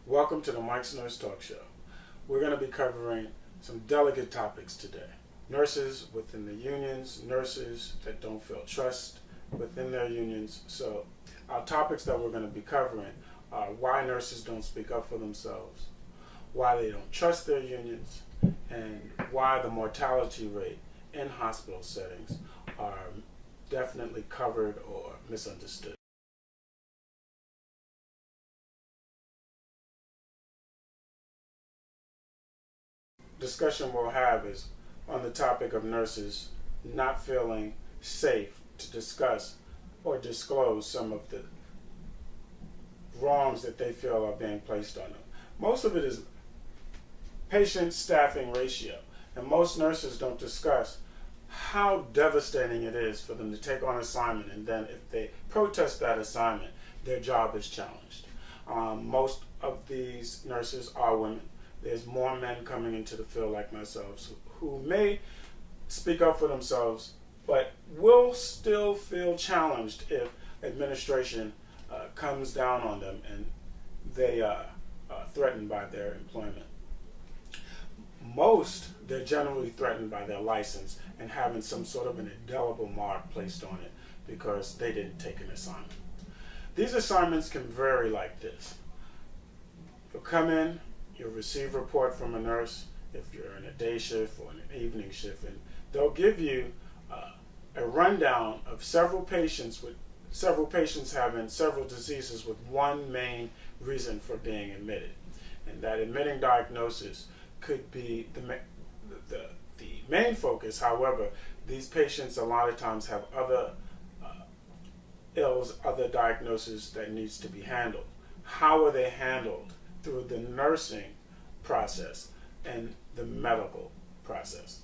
Welcome to the Mike's Nurse Talk Show. We're going to be covering some delicate topics today. Nurses within the unions, nurses that don't feel trust within their unions. So our topics that we're going to be covering are why nurses don't speak up for themselves, why they don't trust their unions, and why the mortality rate in hospital settings are definitely covered or misunderstood. Discussion we'll have is on the topic of nurses not feeling safe to discuss or disclose some of the wrongs that they feel are being placed on them. Most of it is patient staffing ratio, and most nurses don't discuss how devastating it is for them to take on assignment, and then if they protest that assignment, their job is challenged. Most of these nurses are women. There's more men coming into the field like myself who may speak up for themselves, but will still feel challenged if administration comes down on them and they are threatened by their employment. Most, they're generally threatened by their license and having some sort of an indelible mark placed on it because they didn't take an assignment. These assignments can vary like this. You'll come in, you'll receive a report from a nurse if you're in a day shift or an evening shift, and they'll give you a rundown of several patients having several diseases with one main reason for being admitted. And that admitting diagnosis could be the main focus. However, these patients a lot of times have other ills, other diagnoses that needs to be handled. How are they handled? Through the nursing process and the medical process.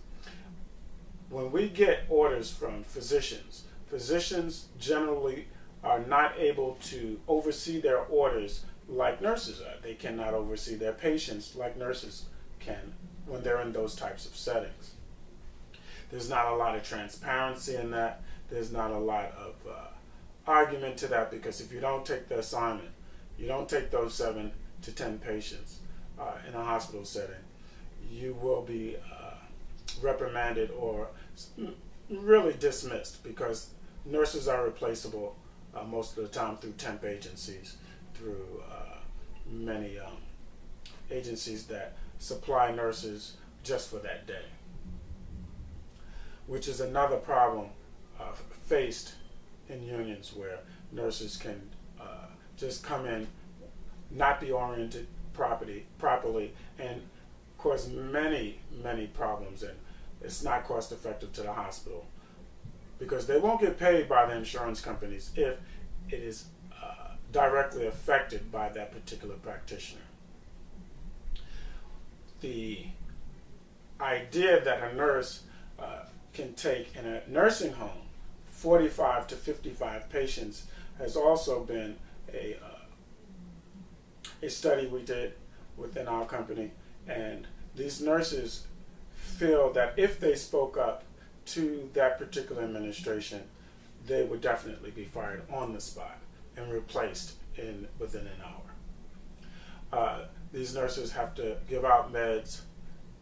When we get orders from physicians generally are not able to oversee their orders like nurses are. They cannot oversee their patients like nurses can when they're in those types of settings. There's not a lot of transparency in that. There's not a lot of argument to that, because if you don't take the assignment, you don't take those 7 to 10 patients in a hospital setting, you will be reprimanded or really dismissed, because nurses are replaceable most of the time through temp agencies, through many agencies that supply nurses just for that day, which is another problem faced in unions, where nurses can just come in, not be oriented properly, and cause many problems, and it's not cost effective to the hospital because they won't get paid by the insurance companies if it is directly affected by that particular practitioner. The idea that a nurse can take in a nursing home 45 to 55 patients has also been a study we did within our company, and these nurses feel that if they spoke up to that particular administration, they would definitely be fired on the spot and replaced within an hour. These nurses have to give out meds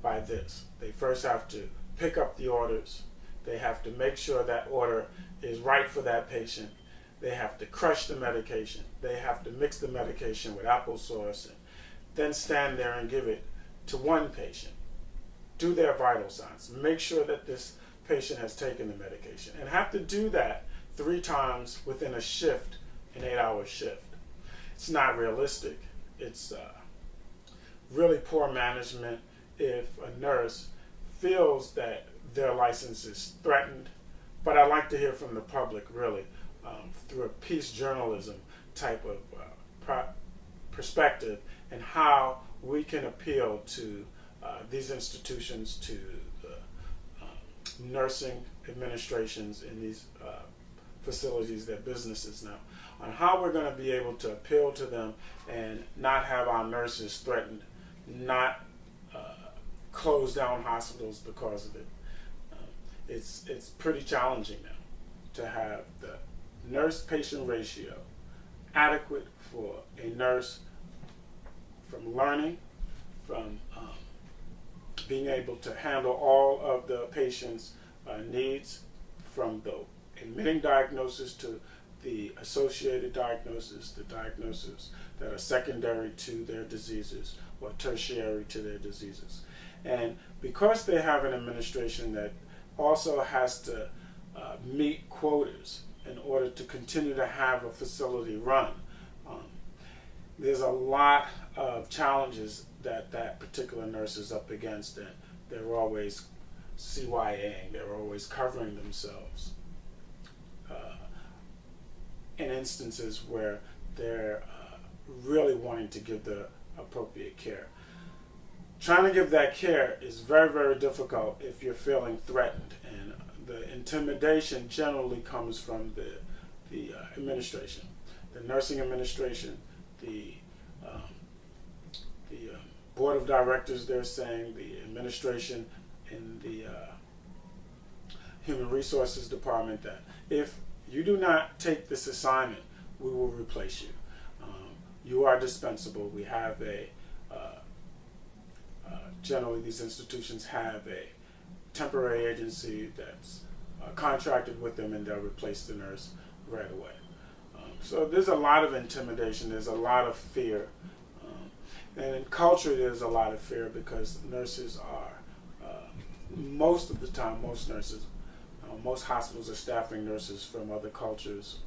by this. They first have to pick up the orders. They have to make sure that order is right for that patient. They have to crush the medication. They have to mix the medication with applesauce and then stand there and give it to one patient. Do their vital signs. Make sure that this patient has taken the medication, and have to do that 3 times within a shift, an 8-hour shift. It's not realistic. It's really poor management if a nurse feels that their license is threatened. But I like to hear from the public, really, through a peace journalism type of perspective, and how we can appeal to these institutions, to nursing administrations in these facilities, their businesses now, on how we're going to be able to appeal to them and not have our nurses threatened, not close down hospitals because of it. It's pretty challenging now to have the nurse-patient ratio adequate for a nurse from learning, from being able to handle all of the patient's needs, from the admitting diagnosis to the associated diagnosis, the diagnoses that are secondary to their diseases or tertiary to their diseases. And because they have an administration that also has to meet quotas in order to continue to have a facility run, there's a lot of challenges that that particular nurse is up against, and they're always CYAing, they're always covering themselves in instances where they're really wanting to give the appropriate care. Trying to give that care is very, very difficult if you're feeling threatened, and the intimidation generally comes from the administration, the nursing administration, the board of directors, they're saying, the administration in the human resources department, that if you do not take this assignment, we will replace you. You are dispensable. We have generally these institutions have a temporary agency that's contracted with them, and they'll replace the nurse right away. So there's a lot of intimidation, there's a lot of fear. And in culture, there's a lot of fear because nurses are, most of the time, most nurses, most hospitals are staffing nurses from other cultures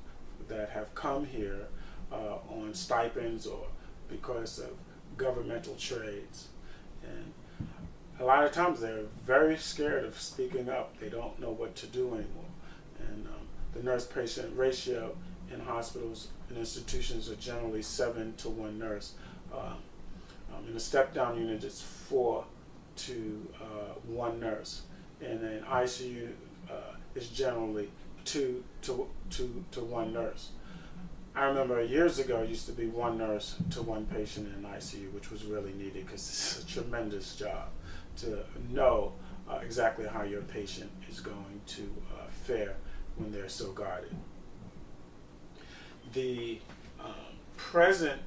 that have come here on stipends or because of governmental trades. And a lot of times they're very scared of speaking up. They don't know what to do anymore. And the nurse-patient ratio in hospitals and institutions are generally 7 to 1 nurse. In a step-down unit, it's 4 to 1 nurse. And in ICU, it's generally 2 to 1 nurse. I remember years ago, it used to be 1 nurse to 1 patient in ICU, which was really needed because it's a tremendous job to know exactly how your patient is going to fare when they're so guarded. The present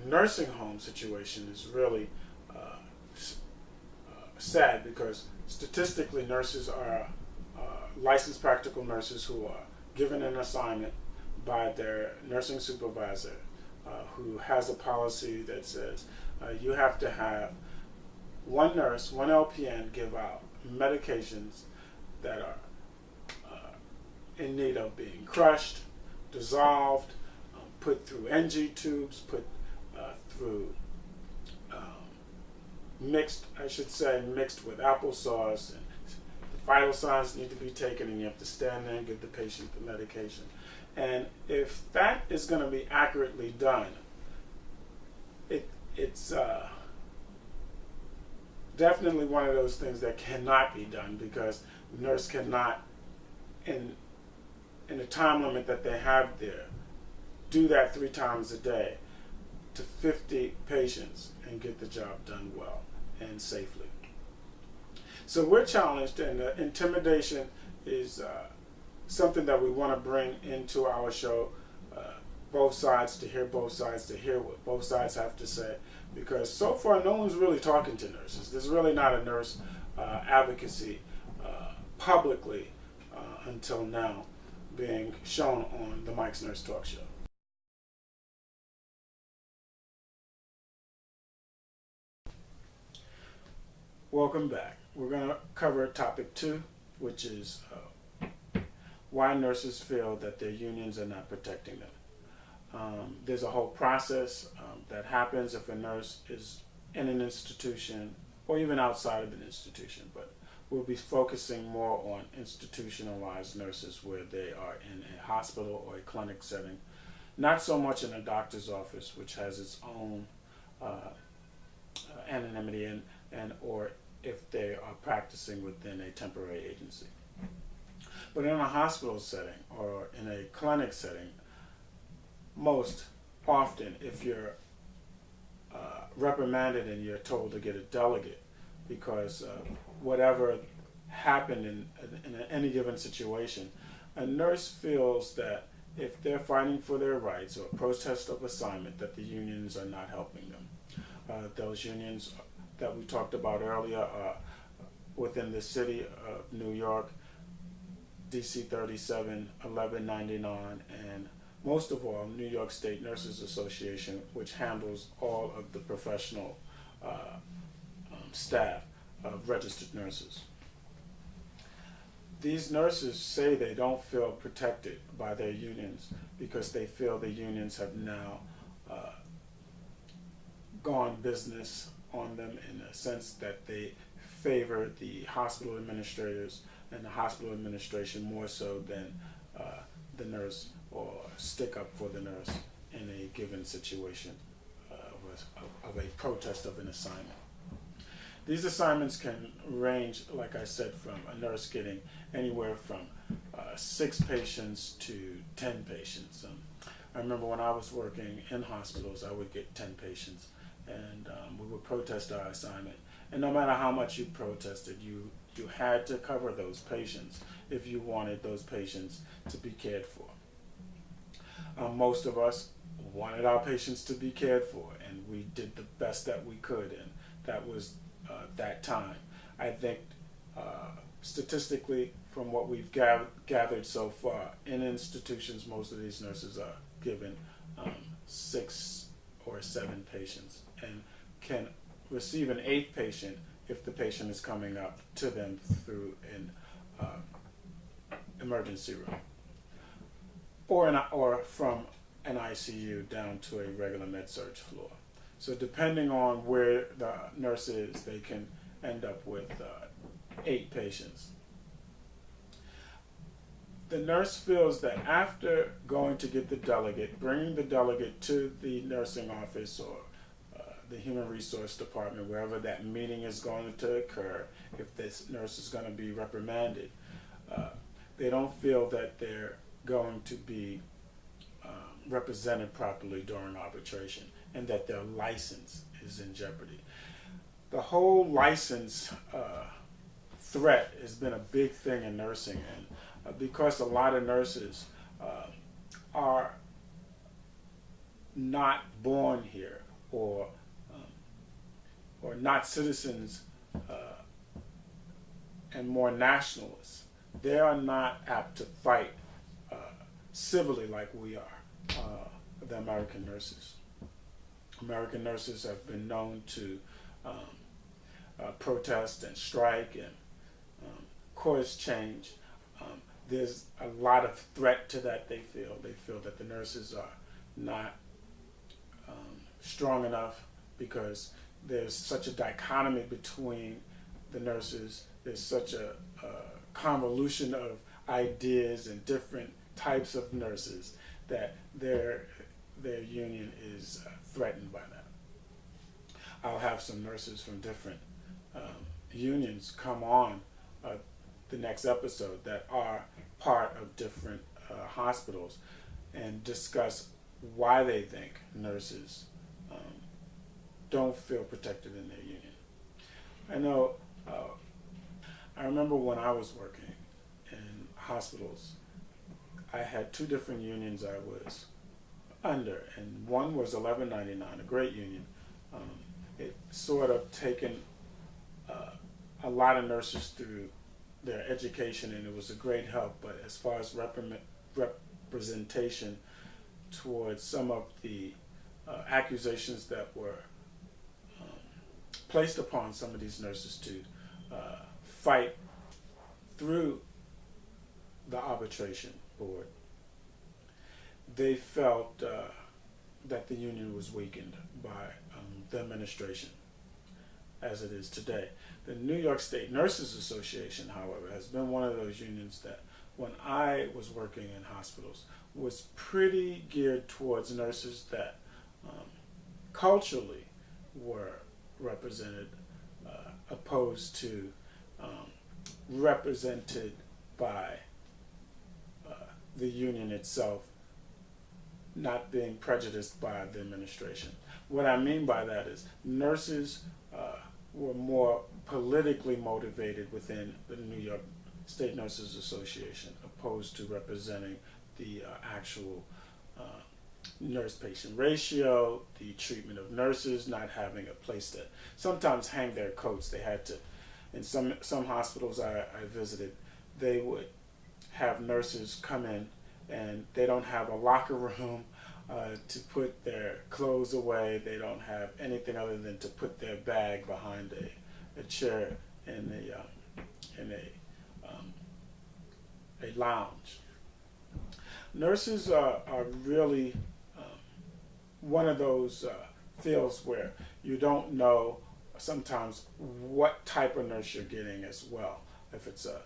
nursing home situation is really sad because statistically nurses are licensed practical nurses who are given an assignment by their nursing supervisor who has a policy that says you have to have 1 nurse, 1 LPN give out medications that are in need of being crushed, dissolved, put through NG tubes, put through mixed with applesauce, and the vital signs need to be taken, and you have to stand there and give the patient the medication. And if that is going to be accurately done, it's definitely one of those things that cannot be done because the nurse cannot, in the time limit that they have there, do that 3 times a day to 50 patients and get the job done well and safely. So we're challenged, and intimidation is something that we want to bring into our show, both sides, to hear both sides, to hear what both sides have to say, because so far no one's really talking to nurses. There's really not a nurse advocacy publicly until now being shown on the Mike's Nurse Talk Show. Welcome back. We're going to cover topic 2, which is why nurses feel that their unions are not protecting them. There's a whole process that happens if a nurse is in an institution or even outside of an institution, but we'll be focusing more on institutionalized nurses where they are in a hospital or a clinic setting, not so much in a doctor's office, which has its own anonymity, and or if they are practicing within a temporary agency. But in a hospital setting or in a clinic setting, most often if you're reprimanded and you're told to get a delegate because whatever happened in any given situation, a nurse feels that if they're fighting for their rights or protest of assignment, that the unions are not helping them. Those unions that we talked about earlier are within the city of New York, DC 37, 1199, and most of all, New York State Nurses Association, which handles all of the professional staff of registered nurses. These nurses say they don't feel protected by their unions because they feel the unions have now gone business on them in a sense that they favor the hospital administrators and the hospital administration more so than the nurse, or stick up for the nurse in a given situation of a protest of an assignment. These assignments can range, like I said, from a nurse getting anywhere from 6 patients to 10 patients. I remember when I was working in hospitals, I would get 10 patients, and we would protest our assignment. And no matter how much you protested, you had to cover those patients if you wanted those patients to be cared for. Most of us wanted our patients to be cared for, and we did the best that we could, and that was that time. I think statistically, from what we've gathered so far, in institutions, most of these nurses are given 6 or 7 patients and can receive an 8th patient if the patient is coming up to them through an emergency room, or from an ICU down to a regular med-surg floor. So depending on where the nurse is, they can end up with 8 patients. The nurse feels that after going to get the delegate, bringing the delegate to the nursing office or the human resource department, wherever that meeting is going to occur, if this nurse is going to be reprimanded, they don't feel that they're going to be represented properly during arbitration, and that their license is in jeopardy. The whole license threat has been a big thing in nursing, and because a lot of nurses are not born here, or not citizens, and more nationalists, they are not apt to fight civilly like we are, the American nurses. American nurses have been known to protest and strike and cause change. There's a lot of threat to that. They feel that the nurses are not strong enough because there's such a dichotomy between the nurses. There's such a convolution of ideas and different types of nurses that their union is threatened by that. I'll have some nurses from different unions come on the next episode that are part of different hospitals and discuss why they think nurses don't feel protected in their union. I know, I remember when I was working in hospitals, I had 2 different unions I was under, and one was 1199, a great union. It sort of taken a lot of nurses through their education, and it was a great help, but as far as representation towards some of the accusations that were placed upon some of these nurses to fight through the arbitration board, they felt that the union was weakened by the administration as it is today. The New York State Nurses Association, however, has been one of those unions that when I was working in hospitals was pretty geared towards nurses that culturally were represented, opposed to represented by the union itself not being prejudiced by the administration. What I mean by that is nurses were more politically motivated within the New York State Nurses Association, opposed to representing the actual nurse-patient ratio, the treatment of nurses not having a place to sometimes hang their coats. They had to, in some hospitals I visited, they would have nurses come in and they don't have a locker room to put their clothes away. They don't have anything other than to put their bag behind a chair in a lounge. Nurses are really one of those fields where you don't know sometimes what type of nurse you're getting as well. If it's a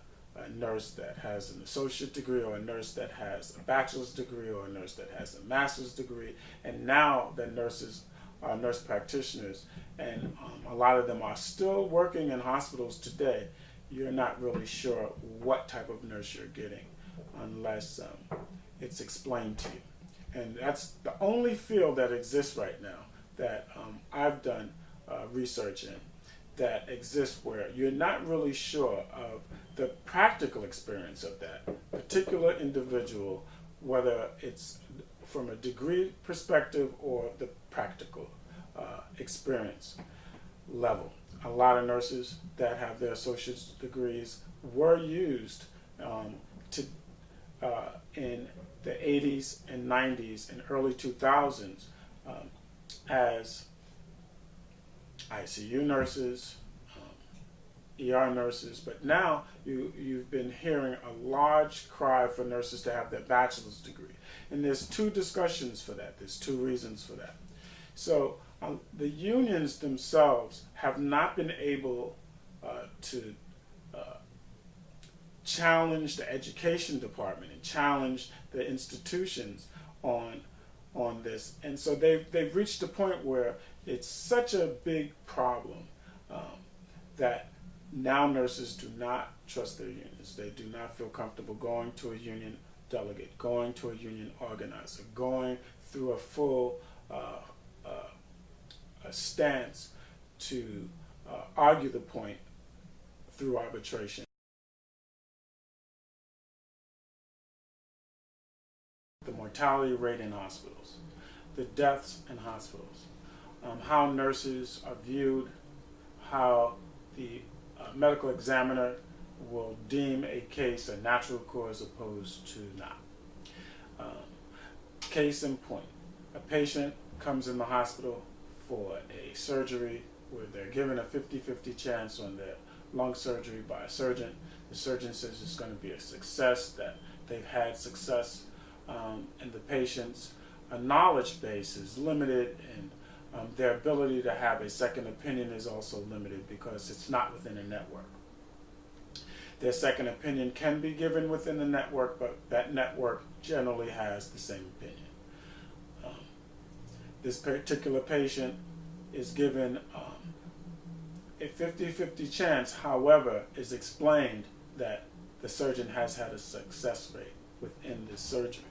nurse that has an associate degree, or a nurse that has a bachelor's degree, or a nurse that has a master's degree, and now that nurses are nurse practitioners, and a lot of them are still working in hospitals today, you're not really sure what type of nurse you're getting unless it's explained to you. And that's the only field that exists right now that I've done research in, that exists where you're not really sure of the practical experience of that particular individual, whether it's from a degree perspective or the practical experience level. A lot of nurses that have their associate's degrees were used in the 80s and 90s and early 2000s as ICU nurses, ER nurses, but now you've been hearing a large cry for nurses to have their bachelor's degree. And there's two discussions for that. There's two reasons for that. So the unions themselves have not been able to challenge the education department and challenge the institutions on this. And so they've reached a point where it's such a big problem that now nurses do not trust their unions. They do not feel comfortable going to a union delegate, going to a union organizer, going through a full a stance to argue the point through arbitration. The mortality rate in hospitals, the deaths in hospitals, how nurses are viewed, how the medical examiner will deem a case a natural cause opposed to not. Case in point, a patient comes in the hospital for a surgery where they're given a 50-50 chance on their lung surgery by a surgeon. The surgeon says it's going to be a success, that they've had success, and the patient's knowledge base is limited, and their ability to have a second opinion is also limited because it's not within a network. Their second opinion can be given within the network, but that network generally has the same opinion. This particular patient is given a 50-50 chance, however, is explained that the surgeon has had a success rate within this surgery.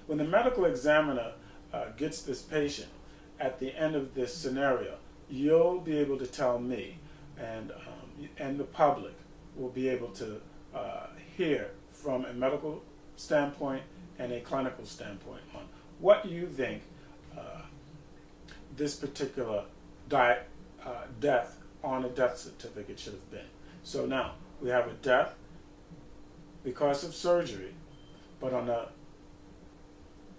When the medical examiner gets this patient, at the end of this scenario, you'll be able to tell me, and the public will be able to hear from a medical standpoint and a clinical standpoint on what you think this particular death on a death certificate should have been. So now we have a death because of surgery, but on the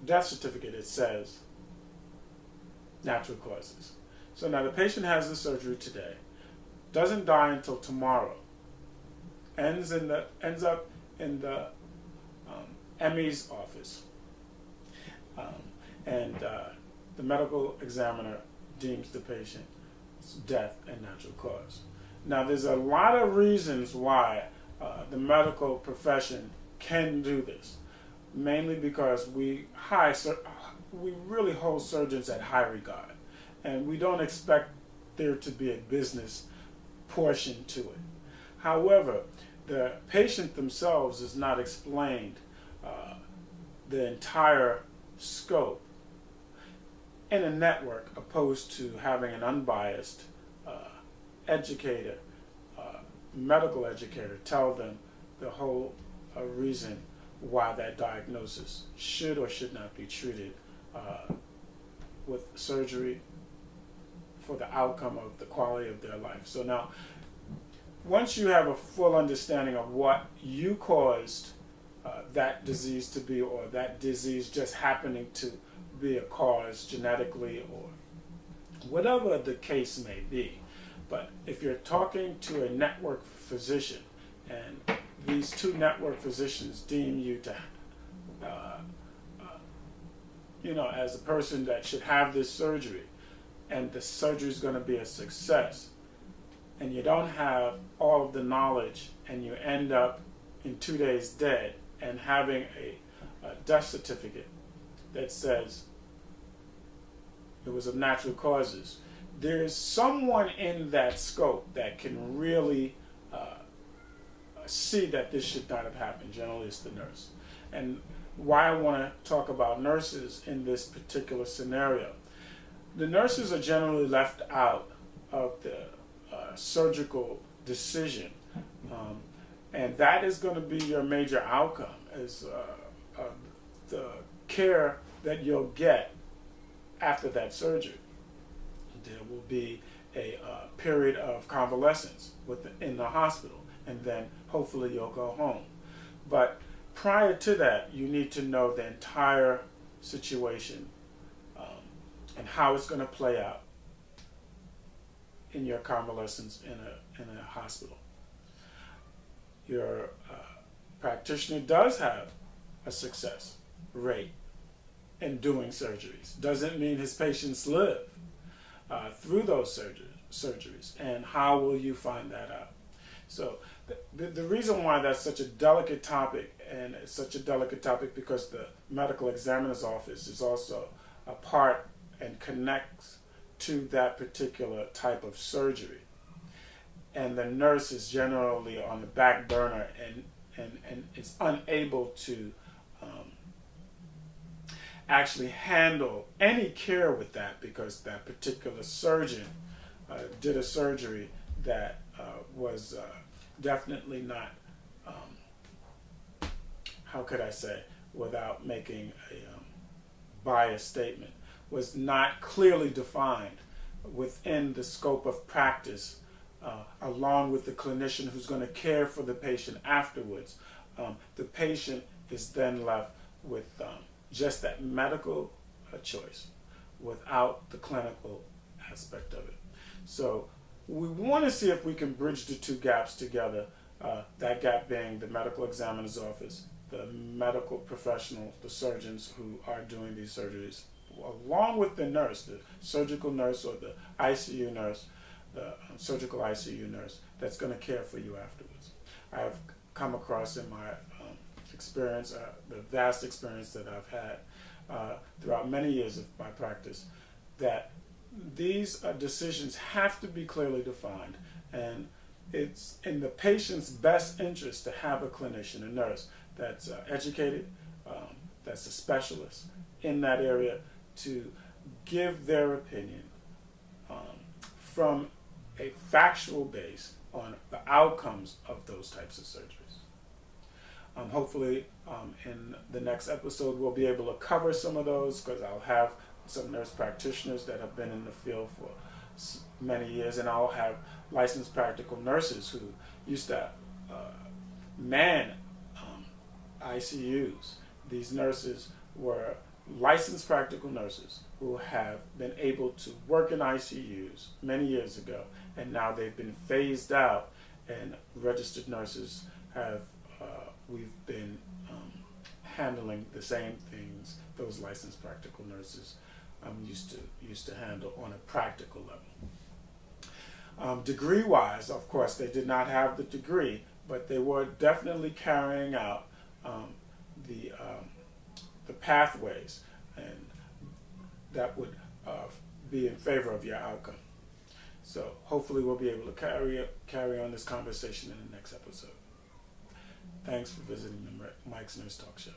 death certificate it says natural causes. So now the patient has the surgery today, doesn't die until tomorrow, ends up in the ME's office, and the medical examiner deems the patient's death a natural cause. Now there's a lot of reasons why the medical profession can do this, mainly because we really hold surgeons at high regard, and we don't expect there to be a business portion to it. However, the patient themselves is not explained the entire scope in a network, opposed to having an unbiased educator, medical educator, tell them the whole reason why that diagnosis should or should not be treated with surgery for the outcome of the quality of their life. So now, once you have a full understanding of what you caused that disease to be, or that disease just happening to be a cause genetically, or whatever the case may be, but if you're talking to a network physician and these two network physicians deem you to, as a person that should have this surgery, and the surgery is going to be a success, and you don't have all of the knowledge, and you end up in 2 days dead, and having a death certificate that says it was of natural causes, there's someone in that scope that can really see that this should not have happened. Generally, it's the nurse. And why I want to talk about nurses in this particular scenario. The nurses are generally left out of the surgical decision, and that is going to be your major outcome, is the care that you'll get after that surgery. There will be a period of convalescence in the hospital, and then hopefully you'll go home. But prior to that, you need to know the entire situation and how it's going to play out in your convalescence in a hospital. Your practitioner does have a success rate in doing surgeries. Doesn't mean his patients live through those surgeries. And how will you find that out? So the reason why that's such a delicate topic, and it's such a delicate topic because the medical examiner's office is also a part and connects to that particular type of surgery. And the nurse is generally on the back burner and is unable to actually handle any care with that, because that particular surgeon did a surgery that was definitely not, how could I say, without making a biased statement, was not clearly defined within the scope of practice, along with the clinician who's going to care for the patient afterwards. The patient is then left with just that medical choice without the clinical aspect of it. So we want to see if we can bridge the two gaps together, that gap being the medical examiner's office, the medical professionals, the surgeons who are doing these surgeries, along with the nurse, the surgical nurse or the ICU nurse, the surgical ICU nurse that's going to care for you afterwards. I have come across in my experience, the vast experience that I've had throughout many years of my practice, that these decisions have to be clearly defined, and it's in the patient's best interest to have a clinician, a nurse that's educated, that's a specialist in that area, to give their opinion from a factual base on the outcomes of those types of surgeries. Hopefully in the next episode we'll be able to cover some of those, because I'll have some nurse practitioners that have been in the field for many years, and I'll have licensed practical nurses who used to man ICUs. These nurses were licensed practical nurses who have been able to work in ICUs many years ago, and now they've been phased out, and registered nurses have we've been handling the same things those licensed practical nurses used to handle on a practical level. Degree-wise, of course, they did not have the degree, but they were definitely carrying out the pathways, and that would be in favor of your outcome. So hopefully we'll be able to carry on this conversation in the next episode. Thanks for visiting the Mike's Nurse Talk Show.